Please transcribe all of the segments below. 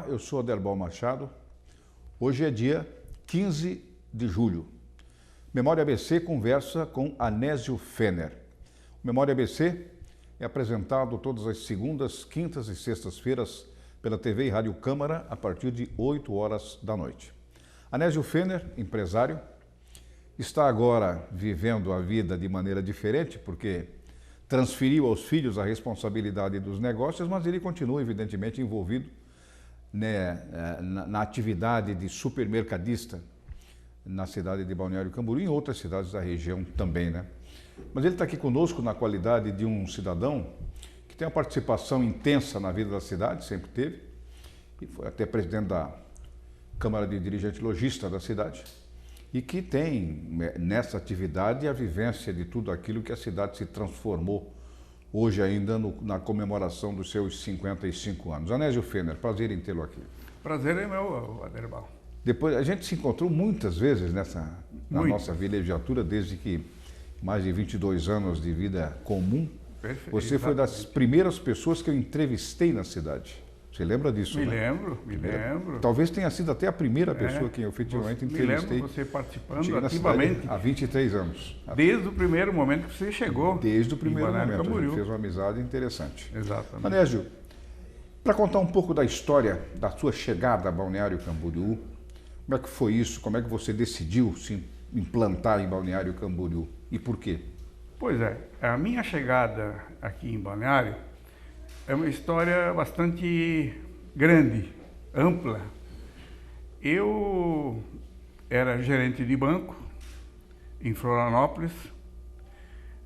eu sou Aderbal Machado. Hoje é dia 15 de julho. Memória ABC conversa com Anésio Fener. O Memória ABC é apresentado todas as segundas, quintas e sextas-feiras pela TV e Rádio Câmara a partir de 8 horas da noite. Anésio Fener, empresário, está agora vivendo a vida de maneira diferente porque transferiu aos filhos a responsabilidade dos negócios, mas ele continua evidentemente envolvido na atividade de supermercadista na cidade de Balneário Camboriú e em outras cidades da região também, né? Mas ele está aqui conosco na qualidade de um cidadão que tem uma participação intensa na vida da cidade, sempre teve, e foi até presidente da Câmara de Dirigente Logista da cidade, e que tem nessa atividade a vivência de tudo aquilo que a cidade se transformou hoje ainda na comemoração dos seus 55 anos. Anésio Fener, prazer em tê-lo aqui. Prazer é meu, Aderbal. Depois, a gente se encontrou muitas vezes na nossa vilegiatura, desde que mais de 22 anos de vida comum. Perfeito, você foi das primeiras pessoas que eu entrevistei na cidade. Você lembra disso, me né? Me lembro. Talvez tenha sido até a primeira pessoa que eu efetivamente entrevistei. Me lembro você participando ativamente. Há 23 anos. Desde o primeiro momento que você chegou. Desde o primeiro momento. Camboriú. A gente fez uma amizade interessante. Exatamente. Anésio, para contar um pouco da história da sua chegada a Balneário Camboriú, como é que foi isso? Como é que você decidiu se implantar em Balneário Camboriú? E por quê? Pois é, a minha chegada aqui em Balneário é uma história bastante grande, ampla. Eu era gerente de banco em Florianópolis,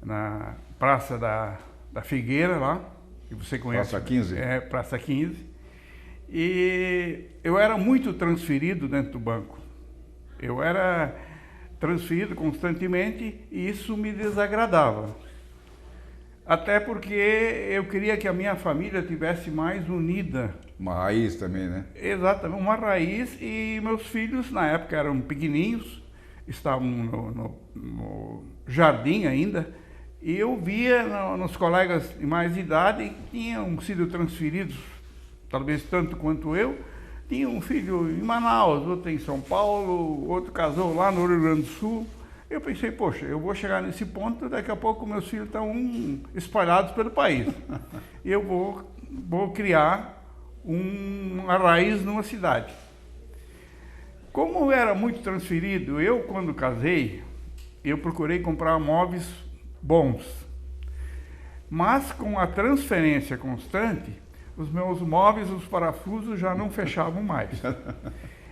na Praça da Figueira, lá, que você conhece. Praça 15? É, Praça 15. E eu era muito transferido dentro do banco. Eu era transferido constantemente e isso me desagradava. Até porque eu queria que a minha família tivesse mais unida. Uma raiz também, né? Exatamente, uma raiz, e meus filhos na época eram pequenininhos, estavam no jardim ainda, e eu via nos colegas de mais idade que tinham sido transferidos, talvez tanto quanto eu. Tinha um filho em Manaus, outro em São Paulo, outro casou lá no Rio Grande do Sul. Eu pensei, poxa, eu vou chegar nesse ponto, daqui a pouco meus filhos estão espalhados pelo país. E eu vou criar uma raiz numa cidade. Como eu era muito transferido, eu quando casei, eu procurei comprar móveis bons. Mas com a transferência constante, os meus móveis, os parafusos já não fechavam mais.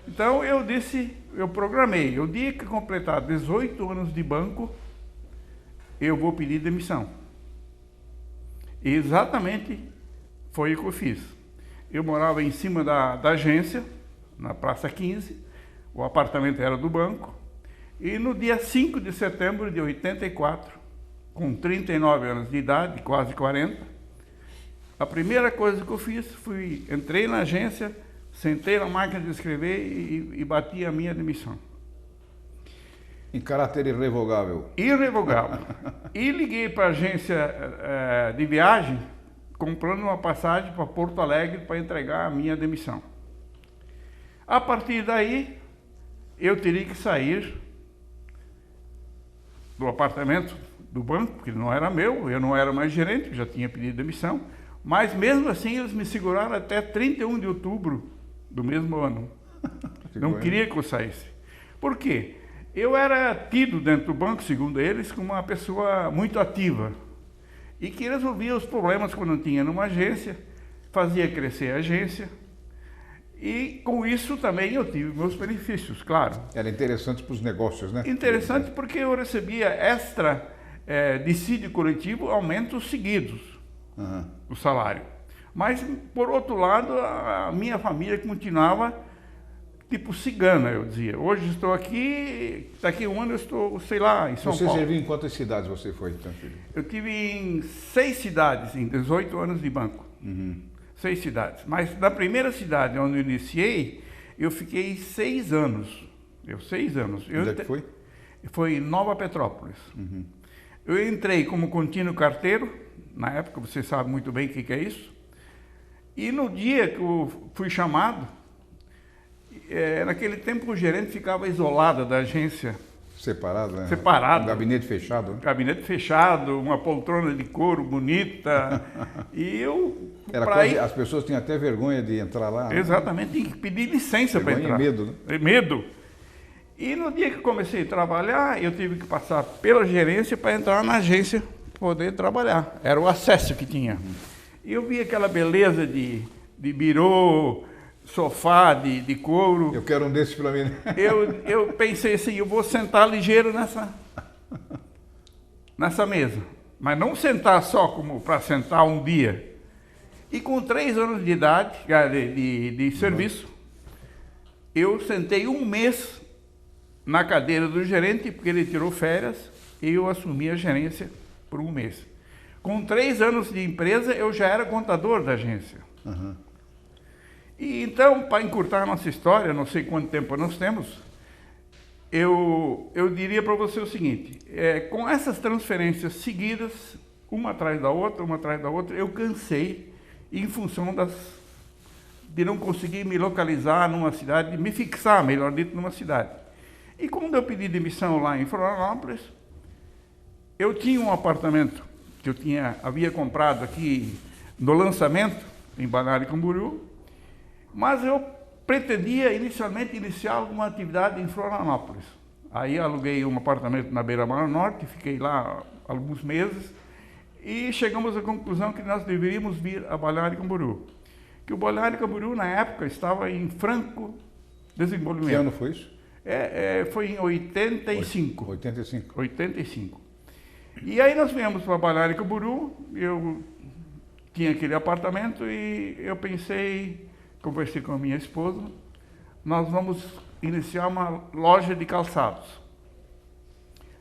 Então eu programei, o dia que completar 18 anos de banco, eu vou pedir demissão. E exatamente foi o que eu fiz. Eu morava em cima da agência, na Praça 15, o apartamento era do banco, e no dia 5 de setembro de 84, com 39 anos de idade, quase 40, a primeira coisa que eu fiz, entrei na agência, sentei na máquina de escrever e bati a minha demissão. Em caráter irrevogável? Irrevogável. E liguei para a agência de viagem, comprando uma passagem para Porto Alegre para entregar a minha demissão. A partir daí, eu teria que sair do apartamento do banco, que não era meu, eu não era mais gerente, já tinha pedido demissão. Mas mesmo assim eles me seguraram até 31 de outubro do mesmo ano. Não queria que eu saísse. Por quê? Eu era tido dentro do banco, segundo eles, como uma pessoa muito ativa e que resolvia os problemas quando tinha numa agência, fazia crescer a agência e com isso também eu tive meus benefícios, claro. Era interessante para os negócios, né? Interessante porque eu recebia extra dissídio coletivo, aumentos seguidos. O salário. Mas, por outro lado, a minha família continuava tipo cigana, eu dizia. Hoje estou aqui, daqui a um ano eu estou, sei lá, em São Paulo. Você serviu em quantas cidades você foi, então, filho? Eu tive em 6 cidades, em 18 anos de banco. 6 cidades. Mas na primeira cidade onde eu iniciei, eu fiquei 6 anos. 6 anos. Onde é que foi? Foi em Nova Petrópolis. Eu entrei como contínuo carteiro. Na época, você sabe muito bem o que é isso. E no dia que eu fui chamado, naquele tempo o gerente ficava isolado da agência. Separado, né? Separado. Um gabinete fechado. Né? Gabinete fechado, uma poltrona de couro bonita. E eu... As pessoas tinham até vergonha de entrar lá. Exatamente, tinha que pedir licença para entrar. Medo, né? Medo. E no dia que eu comecei a trabalhar, eu tive que passar pela gerência para entrar na agência, poder trabalhar. Era o acesso que tinha. E eu vi aquela beleza de birô, sofá de couro. Eu quero um desses para mim. Eu pensei assim, eu vou sentar ligeiro nessa mesa. Mas não sentar só como para sentar um dia. E com 3 anos de idade, de serviço, eu sentei um mês na cadeira do gerente, porque ele tirou férias, e eu assumi a gerência por um mês. Com 3 anos de empresa, eu já era contador da agência. Uhum. E então, para encurtar a nossa história, não sei quanto tempo nós temos, eu diria para você o seguinte, com essas transferências seguidas, uma atrás da outra, eu cansei, em função de não conseguir me localizar numa cidade, me fixar, melhor dito, numa cidade. E quando eu pedi demissão lá em Florianópolis, eu tinha um apartamento que eu havia comprado aqui no lançamento, em Balneário Camboriú, mas eu pretendia inicialmente iniciar alguma atividade em Florianópolis. Aí aluguei um apartamento na Beira-Mar Norte, fiquei lá alguns meses, e chegamos à conclusão que nós deveríamos vir a Balneário Camboriú. Que o Balneário Camboriú, na época, estava em franco desenvolvimento. Que ano foi isso? Foi em 85. 85. 85. E aí nós viemos para Balneário Camboriú, eu tinha aquele apartamento e eu pensei, conversei com a minha esposa, nós vamos iniciar uma loja de calçados.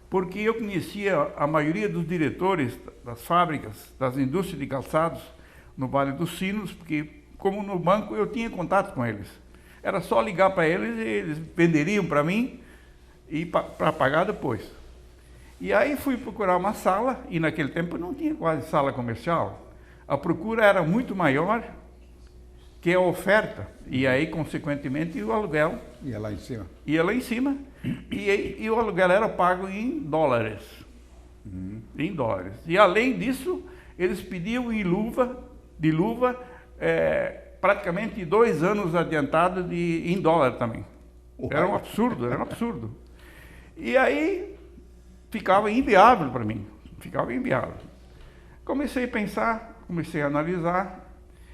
Porque eu conhecia a maioria dos diretores das fábricas, das indústrias de calçados no Vale dos Sinos, porque como no banco eu tinha contato com eles. Era só ligar para eles e eles venderiam para mim e para pagar depois. E aí fui procurar uma sala, e naquele tempo não tinha quase sala comercial. A procura era muito maior que a oferta, e aí, consequentemente, o aluguel... Ia lá em cima. Ia lá em cima, e o aluguel era pago em dólares. Em dólares. E além disso, eles pediam de luva, praticamente 2 anos adiantado em dólar também. Era um absurdo. E aí ficava inviável para mim, Comecei a pensar, comecei a analisar,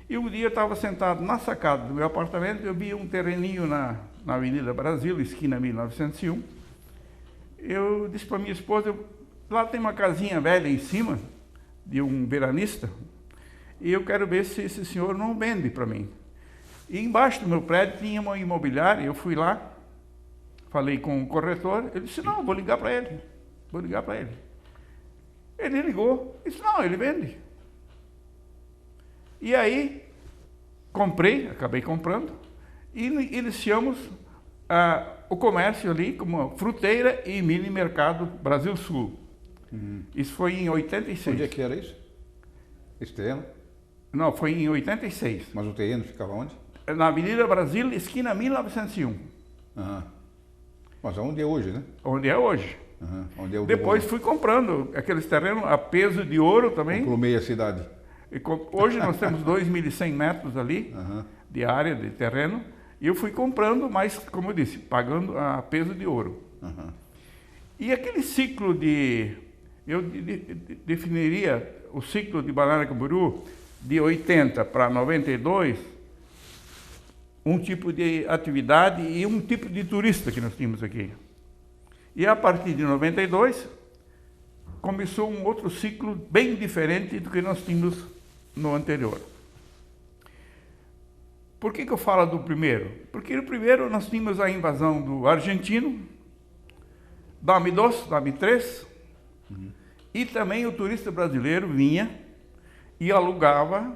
e um dia eu estava sentado na sacada do meu apartamento, eu vi um terreninho na Avenida Brasil, esquina 1901. Eu disse para minha esposa, lá tem uma casinha velha em cima, de um veranista, e eu quero ver se esse senhor não vende para mim. E embaixo do meu prédio tinha uma imobiliária, eu fui lá, falei com o corretor, ele disse, não, vou ligar para ele. Ele ligou, disse, não, ele vende. E aí, acabei comprando, e iniciamos o comércio ali como fruteira e mini mercado Brasil Sul. Isso foi em 86. Onde é que era isso? Esse terreno? Não, foi em 86. Mas o terreno ficava onde? Na Avenida Brasil, esquina 1901. Mas onde é hoje, né? Onde é hoje. Onde é Depois fui comprando aqueles terrenos a peso de ouro também. Comprou meia cidade. Hoje nós temos 2.100 metros ali de área de terreno. E eu fui comprando, mas, como eu disse, pagando a peso de ouro. E aquele ciclo eu definiria o ciclo de Balneário Camboriú de 80 para 92, um tipo de atividade e um tipo de turista que nós tínhamos aqui. E a partir de 92, começou um outro ciclo bem diferente do que nós tínhamos no anterior. Por que eu falo do primeiro? Porque no primeiro nós tínhamos a invasão do argentino, Dame 2, Dame 3, e também o turista brasileiro vinha e alugava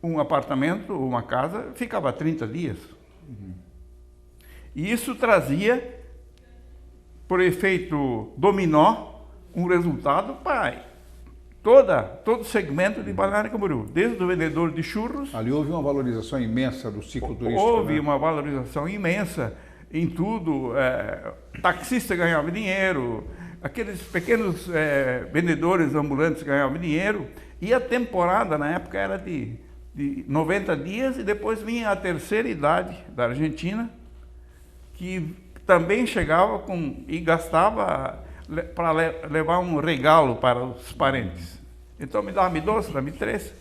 um apartamento ou uma casa, ficava 30 dias. E isso trazia, por efeito dominó, um resultado para todo o segmento de Balneário Camboriú, desde o vendedor de churros. Ali houve uma valorização imensa do ciclo turístico. Houve, né? uma valorização imensa em tudo. Taxista ganhava dinheiro, aqueles pequenos vendedores ambulantes ganhavam dinheiro, e a temporada na época era de 90 dias, e depois vinha a terceira idade da Argentina, que também chegava e gastava para levar um regalo para os parentes. Então me dá-me 2, dá-me 3.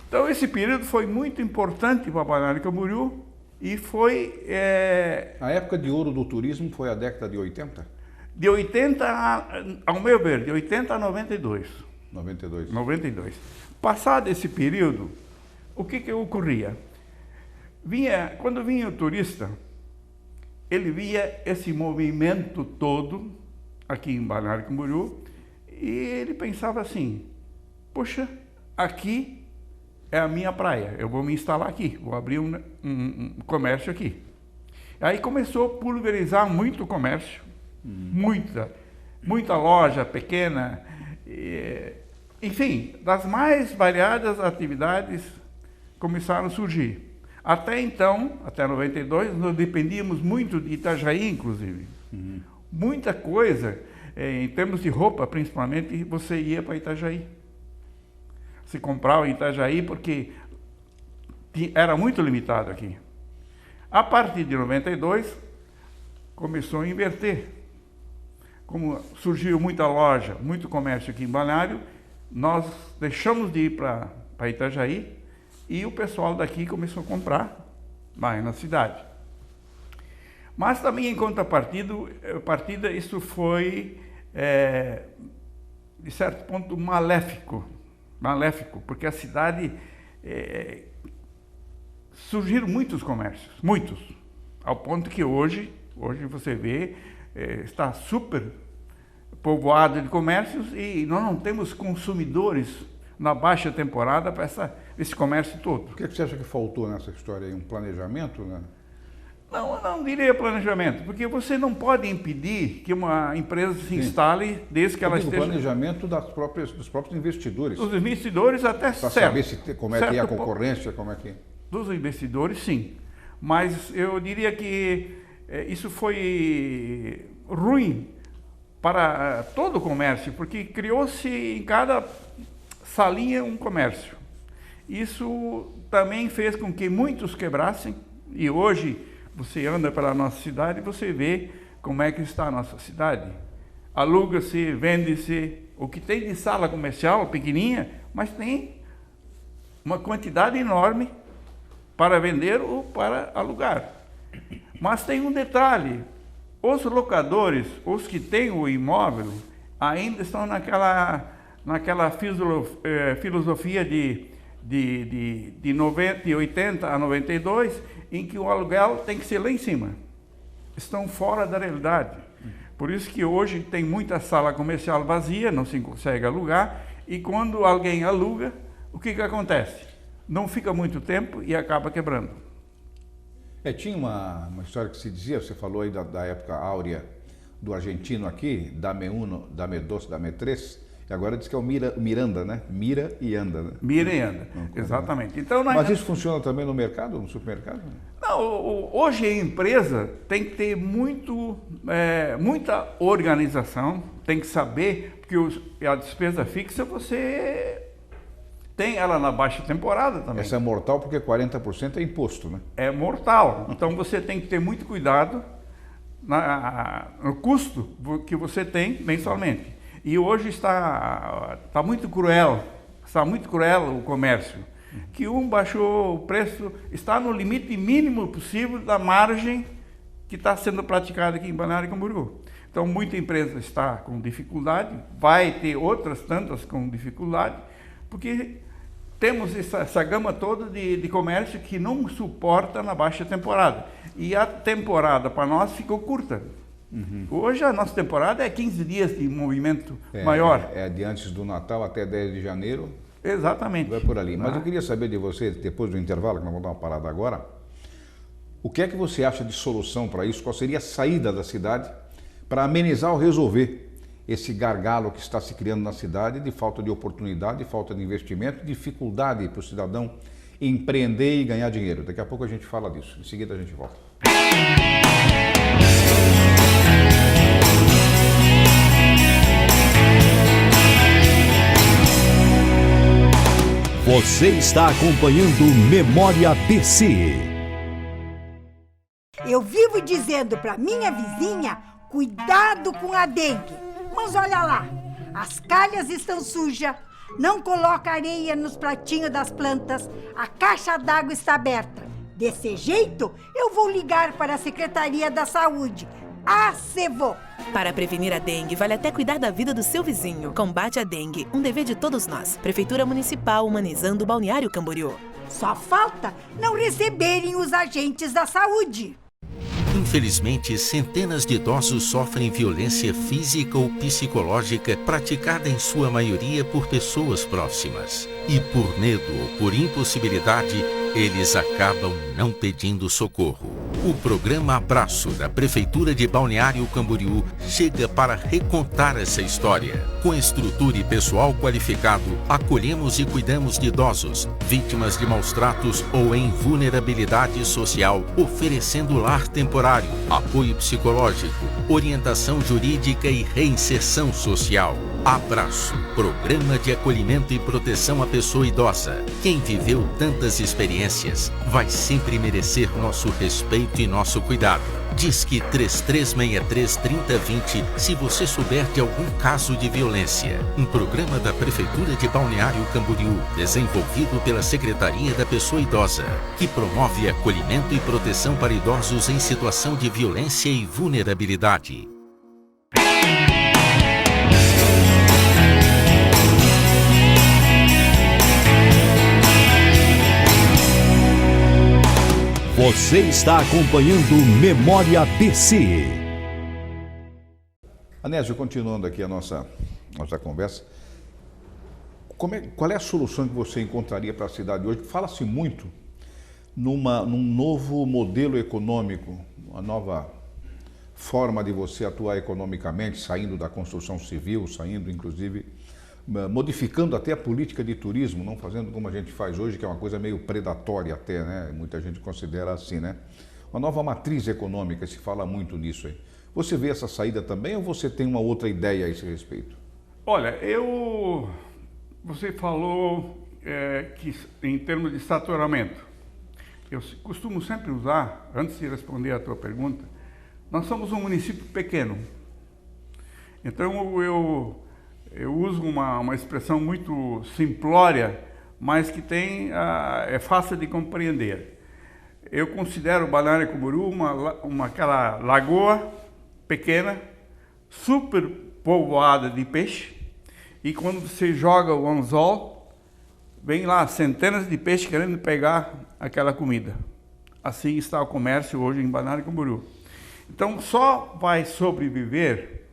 Então esse período foi muito importante para Balneário Camboriú, e foi... A época de ouro do turismo foi a década de 80? De 80, ao meu ver, de 80 a 92. 92. 92. Passado esse período, o que ocorria? Quando vinha o turista, ele via esse movimento todo aqui em Balneário Camboriú, e ele pensava assim: poxa, aqui é a minha praia, eu vou me instalar aqui, vou abrir um comércio aqui. Aí começou a pulverizar muito o comércio, muita loja pequena, enfim, das mais variadas atividades começaram a surgir. Até então, até 92, nós dependíamos muito de Itajaí, inclusive. Muita coisa, em termos de roupa, principalmente, você ia para Itajaí. Se comprava em Itajaí porque era muito limitado aqui. A partir de 92, começou a inverter. Como surgiu muita loja, muito comércio aqui em Balneário, nós deixamos de ir para Itajaí, e o pessoal daqui começou a comprar mais na cidade. Mas também, em contrapartida, isso foi, de certo ponto, maléfico, porque a cidade, surgiram muitos comércios, muitos, ao ponto que hoje você vê, está super povoado de comércios, e nós não temos consumidores na baixa temporada para esse comércio todo. O que você acha que faltou nessa história aí? Um planejamento, né? Não diria planejamento, porque você não pode impedir que uma empresa se instale desde que ela esteja... O planejamento dos próprios investidores. Dos investidores até certo. Para saber como é que é a concorrência, como é que... Dos investidores, sim. Mas eu diria que isso foi ruim para todo o comércio, porque criou-se em cada salinha um comércio. Isso também fez com que muitos quebrassem, e hoje você anda pela nossa cidade e você vê como é que está a nossa cidade. Aluga-se, vende-se, o que tem de sala comercial pequenininha, mas tem uma quantidade enorme para vender ou para alugar. Mas tem um detalhe: os locadores, os que têm o imóvel, ainda estão naquela filosofia de 80 a 92, em que o aluguel tem que ser lá em cima. Estão fora da realidade. Por isso que hoje tem muita sala comercial vazia, não se consegue alugar, e quando alguém aluga, o que acontece? Não fica muito tempo e acaba quebrando. Tinha uma história que se dizia, você falou aí da época áurea do argentino aqui, Dame Uno, Dame Dos, Dame Três, e agora diz que é o Miranda, né? Mira e anda, né? Mira e anda, exatamente. Então, mas isso funciona também no mercado, no supermercado? Não, hoje a empresa tem que ter muita organização, tem que saber, porque a despesa fixa você tem ela na baixa temporada também. Essa é mortal porque 40% é imposto, né? É mortal. Então você tem que ter muito cuidado no custo que você tem mensalmente. E hoje está muito cruel o comércio, que baixou o preço, está no limite mínimo possível da margem que está sendo praticada aqui em Balneário Camboriú. Então muita empresa está com dificuldade, vai ter outras tantas com dificuldade, porque temos essa gama toda de comércio que não suporta na baixa temporada. E a temporada para nós ficou curta. Hoje a nossa temporada é 15 dias de movimento maior. É de antes do Natal até 10 de janeiro. Exatamente. Vai por ali. Mas eu queria saber de você, depois do intervalo, que nós vamos dar uma parada agora, o que é que você acha de solução para isso? Qual seria a saída da cidade para amenizar ou resolver esse gargalo que está se criando na cidade de falta de oportunidade, de falta de investimento, dificuldade para o cidadão empreender e ganhar dinheiro. Daqui a pouco a gente fala disso. Em seguida a gente volta. Você está acompanhando Memória BC. Eu vivo dizendo para minha vizinha, cuidado com a dengue. Mas olha lá, as calhas estão sujas, não coloca areia nos pratinhos das plantas, a caixa d'água está aberta. Desse jeito, eu vou ligar para a Secretaria da Saúde, a SEVO. Para prevenir a dengue, vale até cuidar da vida do seu vizinho. Combate a dengue, um dever de todos nós. Prefeitura Municipal humanizando o Balneário Camboriú. Só falta não receberem os agentes da saúde. Infelizmente, centenas de idosos sofrem violência física ou psicológica praticada em sua maioria por pessoas próximas. E por medo ou por impossibilidade, eles acabam não pedindo socorro. O programa Abraço da Prefeitura de Balneário Camboriú chega para recontar essa história. Com estrutura e pessoal qualificado, acolhemos e cuidamos de idosos, vítimas de maus tratos ou em vulnerabilidade social, oferecendo lar temporário, apoio psicológico, orientação jurídica e reinserção social. Abraço, programa de acolhimento e proteção à pessoa idosa. Quem viveu tantas experiências vai sempre merecer nosso respeito e nosso cuidado. Disque 3363-3020 se você souber de algum caso de violência. Um programa da Prefeitura de Balneário Camboriú, desenvolvido pela Secretaria da Pessoa Idosa, que promove acolhimento e proteção para idosos em situação de violência e vulnerabilidade. Você está acompanhando Memória BC. Anésio, continuando aqui a nossa conversa, qual é a solução que você encontraria para a cidade hoje? Fala-se muito num novo modelo econômico, uma nova forma de você atuar economicamente, saindo da construção civil, saindo inclusive, modificando até a política de turismo, não fazendo como a gente faz hoje, que é uma coisa meio predatória até, né? Muita gente considera assim, né? Uma nova matriz econômica, se fala muito nisso aí. Você vê essa saída também ou você tem uma outra ideia a esse respeito? Olha, você falou que em termos de saturamento, eu costumo sempre usar, antes de responder a tua pergunta, nós somos um município pequeno. Então eu uso uma expressão muito simplória, mas que é fácil de compreender. Eu considero o Balneário Camboriú aquela lagoa pequena, super povoada de peixe, e quando você joga o anzol, vem lá centenas de peixes querendo pegar aquela comida. Assim está o comércio hoje em Balneário Camboriú. Então só vai sobreviver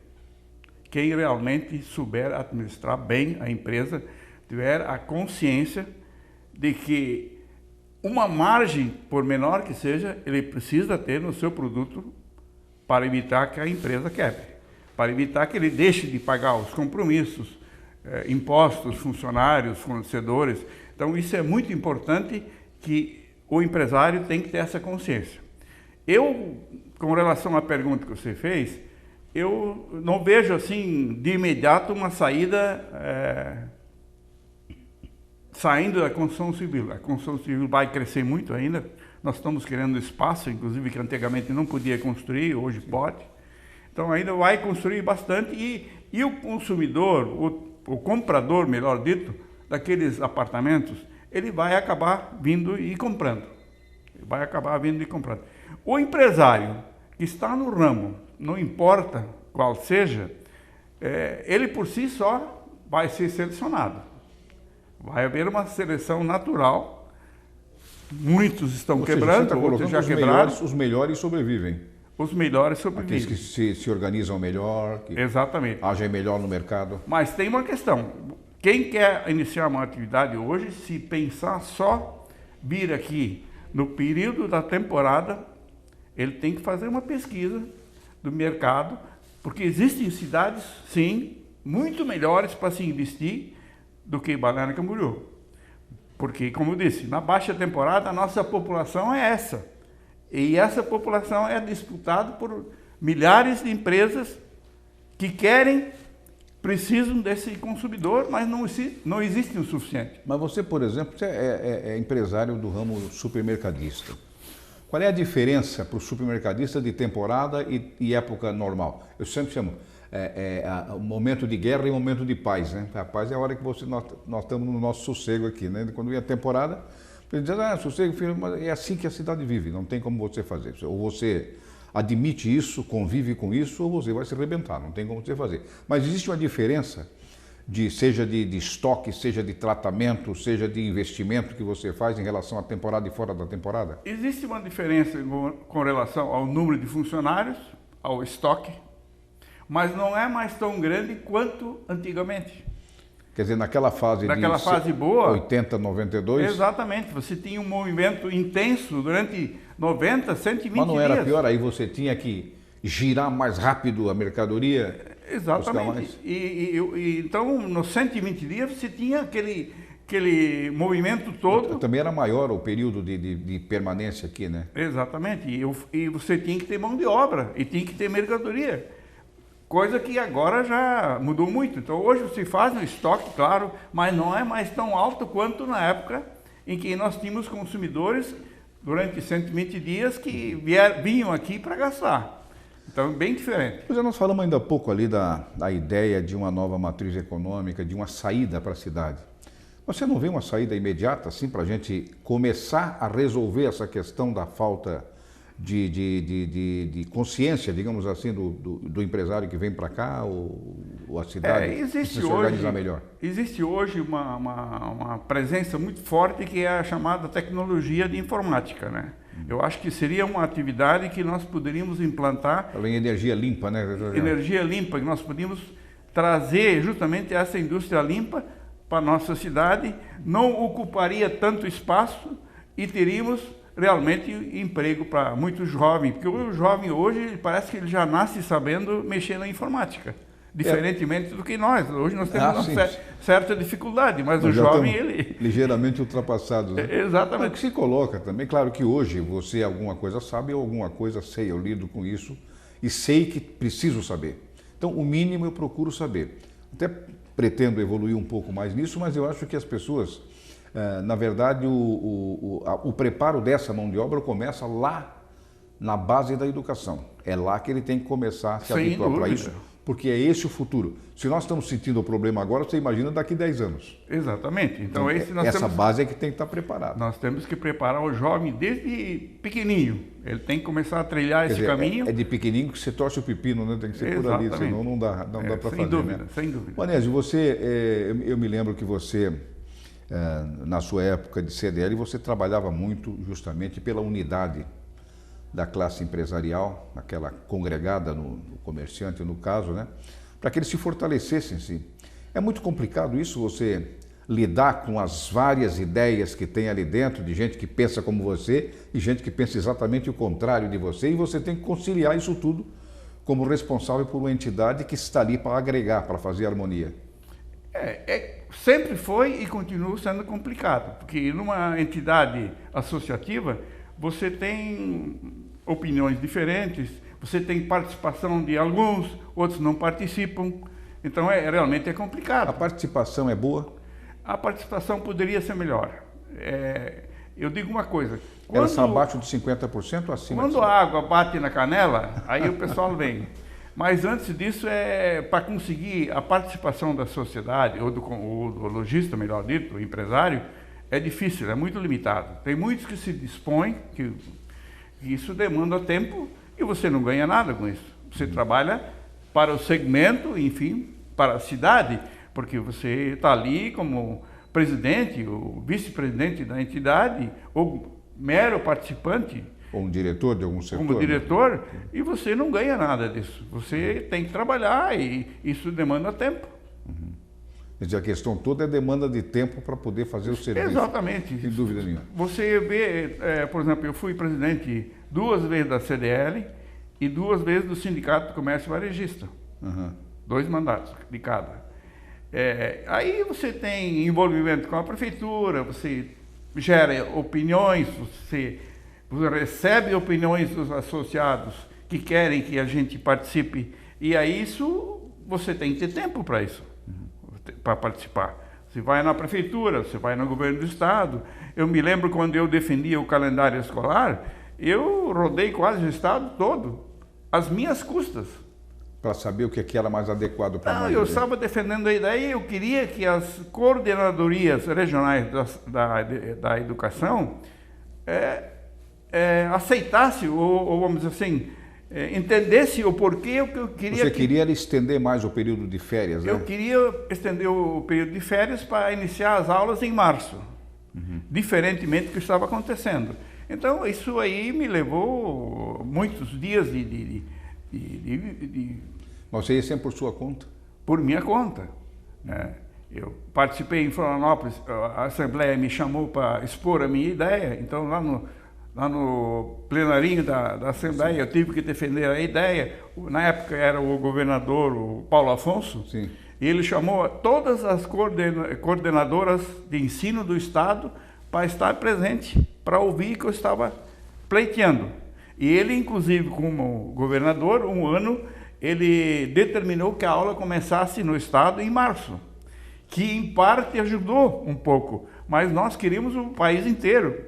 quem realmente souber administrar bem a empresa, tiver a consciência de que uma margem, por menor que seja, ele precisa ter no seu produto para evitar que a empresa quebre, para evitar que ele deixe de pagar os compromissos, impostos, funcionários, fornecedores. Então isso é muito importante, que o empresário tem que ter essa consciência. Com relação à pergunta que você fez, eu não vejo assim de imediato uma saída saindo da construção civil. A construção civil vai crescer muito ainda. Nós estamos criando espaço, inclusive que antigamente não podia construir, hoje pode. Então ainda vai construir bastante e o consumidor, o comprador, melhor dito, daqueles apartamentos, ele vai acabar vindo e comprando. O empresário que está no ramo, não importa qual seja, ele por si só vai ser selecionado. Vai haver uma seleção natural. Muitos estão quebrando, outros já quebraram. Os melhores sobrevivem. Os melhores sobrevivem. Aqueles que se organizam melhor, que exatamente, agem melhor no mercado. Mas tem uma questão. Quem quer iniciar uma atividade hoje, se pensar só vir aqui no período da temporada, ele tem que fazer uma pesquisa do mercado, Porque existem cidades, sim, muito melhores para se investir do que Balneário Camboriú. Porque, como eu disse, na baixa temporada a nossa população é essa. E essa população é disputada por milhares de empresas que precisam desse consumidor, mas não existe o suficiente. Mas você, por exemplo, você é empresário do ramo supermercadista. Qual é a diferença para o supermercadista de temporada e época normal? Eu sempre chamo o momento de guerra e o momento de paz, né? A paz é a hora que nós estamos no nosso sossego aqui, né? Quando vem a temporada, ele diz, sossego, filho, mas é assim que a cidade vive, não tem como você fazer. Ou você admite isso, convive com isso, ou você vai se arrebentar, não tem como você fazer. Mas existe uma diferença, seja de estoque, seja de tratamento, seja de investimento que você faz em relação à temporada e fora da temporada? Existe uma diferença com relação ao número de funcionários, ao estoque, mas não é mais tão grande quanto antigamente. Quer dizer, naquela fase boa, 80, 92... Exatamente, você tinha um movimento intenso durante 90, 120 dias. Mas não era pior, aí você tinha que girar mais rápido a mercadoria? Exatamente. Então, nos 120 dias, você tinha aquele movimento todo. Também era maior o período de permanência aqui, né? Exatamente. E você tinha que ter mão de obra e tinha que ter mercadoria. Coisa que agora já mudou muito. Então, hoje você faz um estoque, claro, mas não é mais tão alto quanto na época em que nós tínhamos consumidores durante 120 dias que vinham aqui para gastar. Então, é bem diferente. Pois é, nós falamos ainda há pouco ali da ideia de uma nova matriz econômica, de uma saída para a cidade. Você não vê uma saída imediata, assim, para a gente começar a resolver essa questão da falta de consciência, digamos assim, do empresário que vem para cá, ou a cidade se organizar melhor? Existe hoje uma presença muito forte que é a chamada tecnologia de informática, né? Eu acho que seria uma atividade que nós poderíamos implantar. Em energia limpa, né? Energia limpa, que nós podíamos trazer justamente essa indústria limpa para a nossa cidade, não ocuparia tanto espaço e teríamos realmente emprego para muitos jovens, porque o jovem hoje parece que ele já nasce sabendo mexer na informática, diferentemente do que nós. Hoje nós temos uma certa dificuldade, mas o jovem, ele... ligeiramente ultrapassados, né? Exatamente. O que se coloca também, claro que hoje você alguma coisa sabe ou alguma coisa sei, eu lido com isso e sei que preciso saber. Então, o mínimo eu procuro saber. Até pretendo evoluir um pouco mais nisso, mas eu acho que as pessoas... na verdade, o preparo dessa mão de obra começa lá na base da educação. É lá que ele tem que começar a se habituar para isso, porque é esse o futuro. Se nós estamos sentindo o problema agora, você imagina daqui 10 anos. Exatamente. Então, essa base é que tem que estar preparada. Nós temos que preparar o jovem desde pequenininho. Ele tem que começar a trilhar esse caminho. É de pequenininho que você torce o pepino, né? Tem que ser por ali, senão não dá para fazer. Sem dúvida, né? Sem dúvida. Onésio, eu me lembro que você... na sua época de CDL, você trabalhava muito justamente pela unidade da classe empresarial, aquela congregada no comerciante, no caso, né? Para que eles se fortalecessem, sim. É muito complicado isso, você lidar com as várias ideias que tem ali dentro, de gente que pensa como você e gente que pensa exatamente o contrário de você, e você tem que conciliar isso tudo como responsável por uma entidade que está ali para agregar, para fazer harmonia. Sempre foi e continua sendo complicado, porque numa entidade associativa você tem opiniões diferentes, você tem participação de alguns, outros não participam, então realmente é complicado. A participação é boa? A participação poderia ser melhor. Eu digo uma coisa... Ela está abaixo de 50% ou acima? Quando a água bate na canela, aí o pessoal vem. Mas antes disso, para conseguir a participação da sociedade, ou do lojista, melhor dito, o empresário, é difícil, é muito limitado. Tem muitos que se dispõem, que isso demanda tempo e você não ganha nada com isso. Você trabalha para o segmento, enfim, para a cidade, porque você está ali como presidente, ou vice-presidente da entidade, ou mero participante, ou um diretor de algum setor. Como diretor, né? E você não ganha nada disso. Você tem que trabalhar e isso demanda tempo. Quer dizer, a questão toda é demanda de tempo para poder fazer o serviço. Exatamente. Sem dúvida nenhuma. Você vê, por exemplo, eu fui presidente 2 vezes da CDL e 2 vezes do Sindicato do Comércio Varejista. Uhum. 2 mandatos de cada. Aí você tem envolvimento com a prefeitura, você gera opiniões, você recebe opiniões dos associados que querem que a gente participe, e aí isso você tem que ter tempo para isso, para participar. Você vai na prefeitura, você vai no governo do estado. Eu me lembro quando eu defendia o calendário escolar, eu rodei quase o estado todo, às minhas custas. Para saber o que era mais adequado para nós. Eu estava defendendo a ideia e eu queria que as coordenadorias regionais da educação aceitassem, ou vamos dizer assim, entendesse o porquê que eu queria... Você queria estender mais o período de férias, né? Eu queria estender o período de férias para iniciar as aulas em março, diferentemente do que estava acontecendo. Então, isso aí me levou muitos dias Mas você ia sempre por sua conta? Por minha conta, né? Eu participei em Florianópolis, a Assembleia me chamou para expor a minha ideia, então lá no plenarinho da Assembleia eu tive que defender a ideia. Na época era o governador, o Paulo Afonso. Sim. E ele chamou todas as coordenadoras de ensino do estado para estar presente, para ouvir que eu estava pleiteando. E ele, inclusive, como governador, um ano, ele determinou que a aula começasse no estado em março, que em parte ajudou um pouco, mas nós queríamos o país inteiro.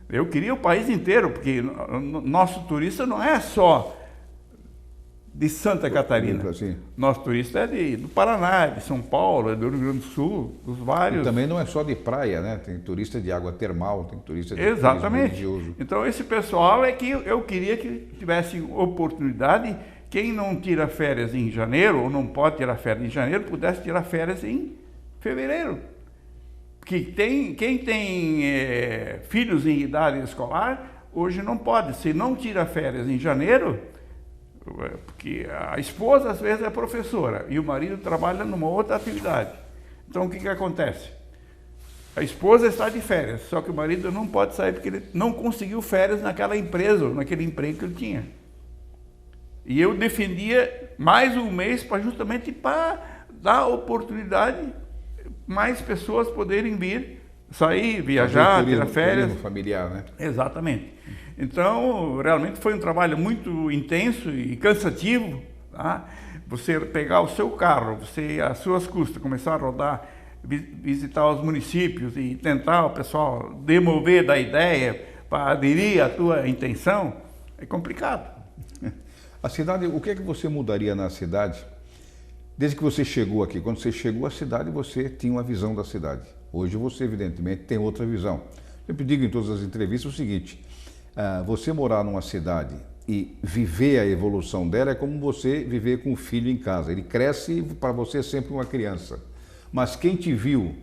Eu queria o país inteiro, porque nosso turista não é só de Santa Catarina. Assim. Nosso turista é do Paraná, de São Paulo, do Rio Grande do Sul, dos vários... E também não é só de praia, né? Tem turista de água termal, tem turista de Exatamente. religioso. Então esse pessoal é que eu queria que tivesse oportunidade, quem não tira férias em janeiro, ou não pode tirar férias em janeiro, pudesse tirar férias em fevereiro. Porque quem tem filhos em idade escolar, hoje não pode. Se não tira férias em janeiro, porque a esposa às vezes é professora e o marido trabalha numa outra atividade. Então o que acontece? A esposa está de férias, só que o marido não pode sair porque ele não conseguiu férias naquela empresa, ou naquele emprego que ele tinha. E eu defendia mais um mês justamente para dar oportunidade mais pessoas poderem vir, sair, viajar, tirar férias. Turismo familiar, né? Exatamente. Então, realmente foi um trabalho muito intenso e cansativo, tá? Você pegar o seu carro, você, às suas custas, começar a rodar, visitar os municípios e tentar o pessoal demover da ideia para aderir à tua intenção, é complicado. A cidade, o que é que você mudaria na cidade? Desde que você chegou aqui, quando você chegou à cidade, você tinha uma visão da cidade. Hoje você, evidentemente, tem outra visão. Eu sempre digo em todas as entrevistas o seguinte, você morar numa cidade e viver a evolução dela é como você viver com um filho em casa. Ele cresce, para você é sempre uma criança. Mas quem te viu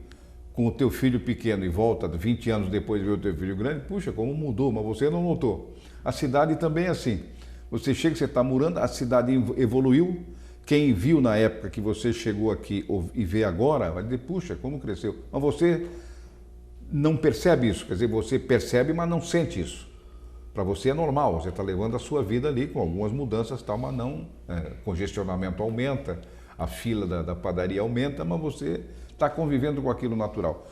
com o teu filho pequeno e volta 20 anos depois de ver o teu filho grande, puxa, como mudou, mas você não notou. A cidade também é assim. Você chega, você está morando, a cidade evoluiu. Quem viu na época que você chegou aqui e vê agora, vai dizer, puxa, como cresceu. Mas você não percebe isso, quer dizer, você percebe, mas não sente isso. Para você é normal, você está levando a sua vida ali com algumas mudanças, tal, mas não, congestionamento aumenta, a fila da padaria aumenta, mas você está convivendo com aquilo natural.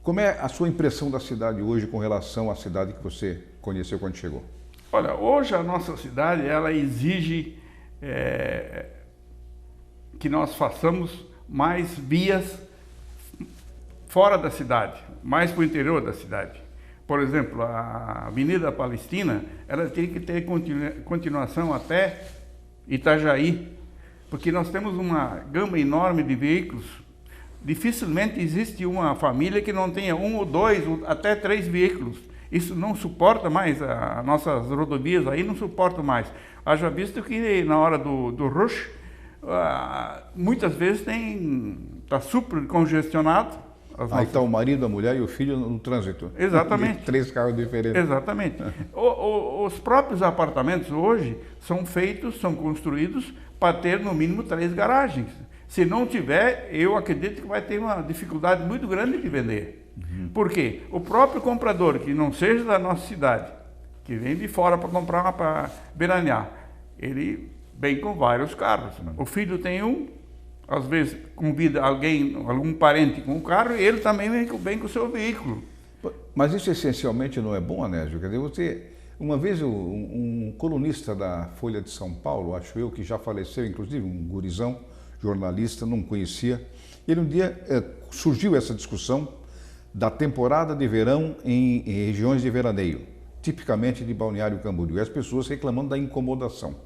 Como é a sua impressão da cidade hoje com relação à cidade que você conheceu quando chegou? Olha, hoje a nossa cidade, ela exige que nós façamos mais vias fora da cidade, mais para o interior da cidade. Por exemplo, a Avenida Palestina, ela teria que ter continuação até Itajaí, porque nós temos uma gama enorme de veículos. Dificilmente existe uma família que não tenha 1 ou 2, ou até 3 veículos. Isso não suporta mais, as nossas rodovias aí não suportam mais. Haja visto que na hora do rush, muitas vezes está super congestionado. Aí está o marido, a mulher e o filho no trânsito. Exatamente. 3 carros diferentes. Exatamente. Os próprios apartamentos hoje são construídos para ter no mínimo 3 garagens. Se não tiver, eu acredito que vai ter uma dificuldade muito grande de vender. Por quê? O próprio comprador, que não seja da nossa cidade, que vem de fora para comprar para veranear. Ele vem com vários carros. O filho tem um, às vezes convida alguém, algum parente com um carro, e ele também vem com o seu veículo. Mas isso essencialmente não é bom, Anésio? Quer dizer, uma vez um colunista da Folha de São Paulo, acho eu, que já faleceu, inclusive um gurizão, jornalista, não conhecia, ele um dia surgiu essa discussão da temporada de verão em regiões de veraneio, tipicamente de Balneário Camboriú, e as pessoas reclamando da incomodação,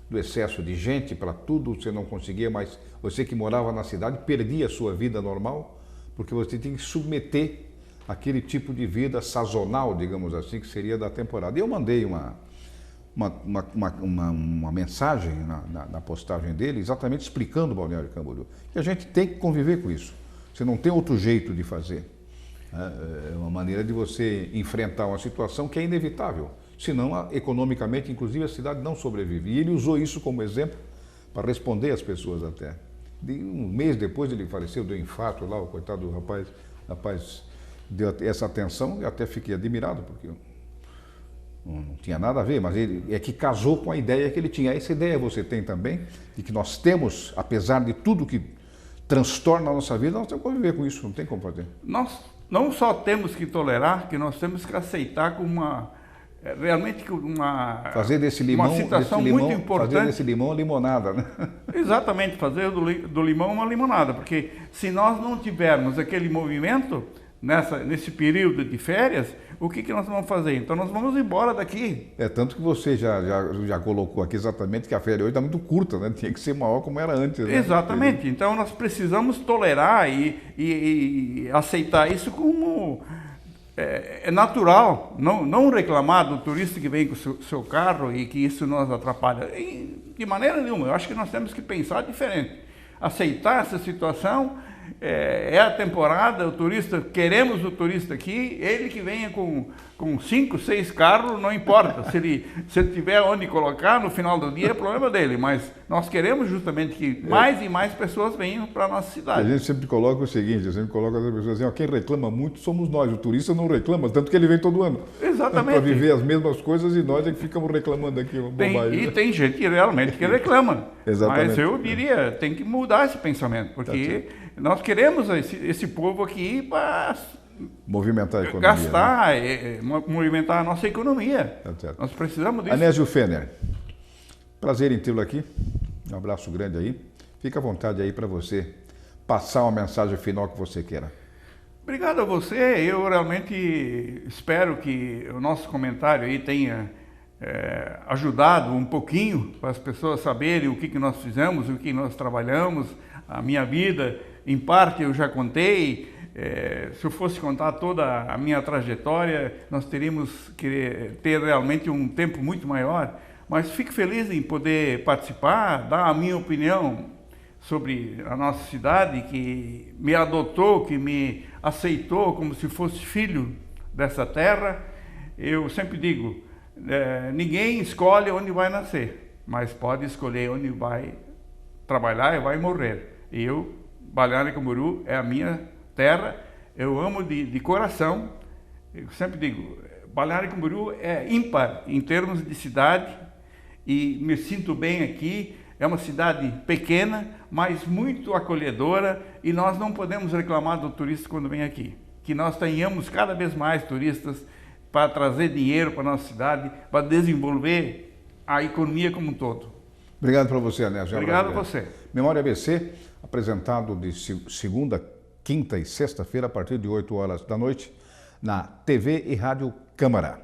do excesso de gente para tudo, você não conseguia mais, você que morava na cidade perdia a sua vida normal, porque você tinha que submeter aquele tipo de vida sazonal, digamos assim, que seria da temporada. E eu mandei uma mensagem na postagem dele, exatamente explicando o Balneário Camboriú, que a gente tem que conviver com isso. Você não tem outro jeito de fazer. É uma maneira de você enfrentar uma situação que é inevitável. Senão, economicamente, inclusive, a cidade não sobrevive. E ele usou isso como exemplo para responder às pessoas até. Um mês depois ele faleceu, deu infarto lá, o coitado do rapaz deu essa atenção, e até fiquei admirado, porque não tinha nada a ver, mas ele é que casou com a ideia que ele tinha. Essa ideia você tem também, de que nós temos, apesar de tudo que transtorna a nossa vida, nós temos que conviver com isso, não tem como fazer. Nós não só temos que tolerar, que nós temos que aceitar como realmente fazer desse limão, uma situação muito importante. Fazer desse limão limonada, né? Exatamente, fazer do limão uma limonada, porque se nós não tivermos aquele movimento nesse período de férias, o que nós vamos fazer? Então nós vamos embora daqui. Tanto que você já colocou aqui exatamente que a férias hoje está muito curta, né? Tinha que ser maior como era antes. Né? Exatamente, então nós precisamos tolerar e aceitar isso como é natural, não reclamar do turista que vem com o seu carro e que isso nos atrapalha. De maneira nenhuma, eu acho que nós temos que pensar diferente. Aceitar essa situação, é a temporada, o turista, queremos o turista aqui, ele que venha com 5, 6 carros, não importa. Se ele tiver onde colocar no final do dia, é problema dele, mas nós queremos justamente que mais e mais pessoas venham para a nossa cidade. A gente sempre coloca o seguinte, eu sempre coloco as pessoas assim, quem reclama muito somos nós, o turista não reclama, tanto que ele vem todo ano. Exatamente. Para viver as mesmas coisas e nós é que ficamos reclamando aqui. Tem gente que realmente que reclama. Exatamente. Mas eu diria, tem que mudar esse pensamento, porque nós queremos esse povo aqui para movimentar a economia. Gastar, movimentar a nossa economia. Nós precisamos disso. Anésio Fenner, prazer em tê-lo aqui. Um abraço grande aí. Fica à vontade aí para você passar uma mensagem final que você queira. Obrigado a você. Eu realmente espero que o nosso comentário aí tenha ajudado um pouquinho para as pessoas saberem o que nós fizemos, o que nós trabalhamos, a minha vida. Em parte eu já contei. Se eu fosse contar toda a minha trajetória, nós teríamos que ter realmente um tempo muito maior, mas fico feliz em poder participar, dar a minha opinião sobre a nossa cidade, que me adotou, que me aceitou como se fosse filho dessa terra. Eu sempre digo, ninguém escolhe onde vai nascer, mas pode escolher onde vai trabalhar e vai morrer. Eu, Balneário Camboriú, é a minha terra, eu amo de coração. Eu sempre digo, Balneário Camboriú é ímpar em termos de cidade e me sinto bem aqui. É uma cidade pequena, mas muito acolhedora, e nós não podemos reclamar do turista quando vem aqui. Que nós tenhamos cada vez mais turistas para trazer dinheiro para a nossa cidade, para desenvolver a economia como um todo. Obrigado para você, Anésio. Obrigado a você. Memória ABC, apresentado de segunda, quinta e sexta-feira, a partir de 8 horas da noite, na TV e Rádio Câmara.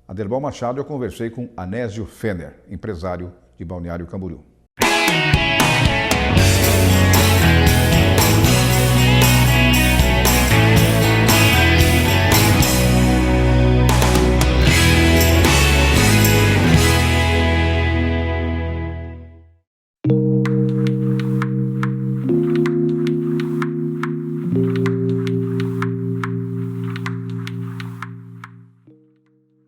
Adelbal Machado, eu conversei com Anésio Fenner, empresário de Balneário Camboriú.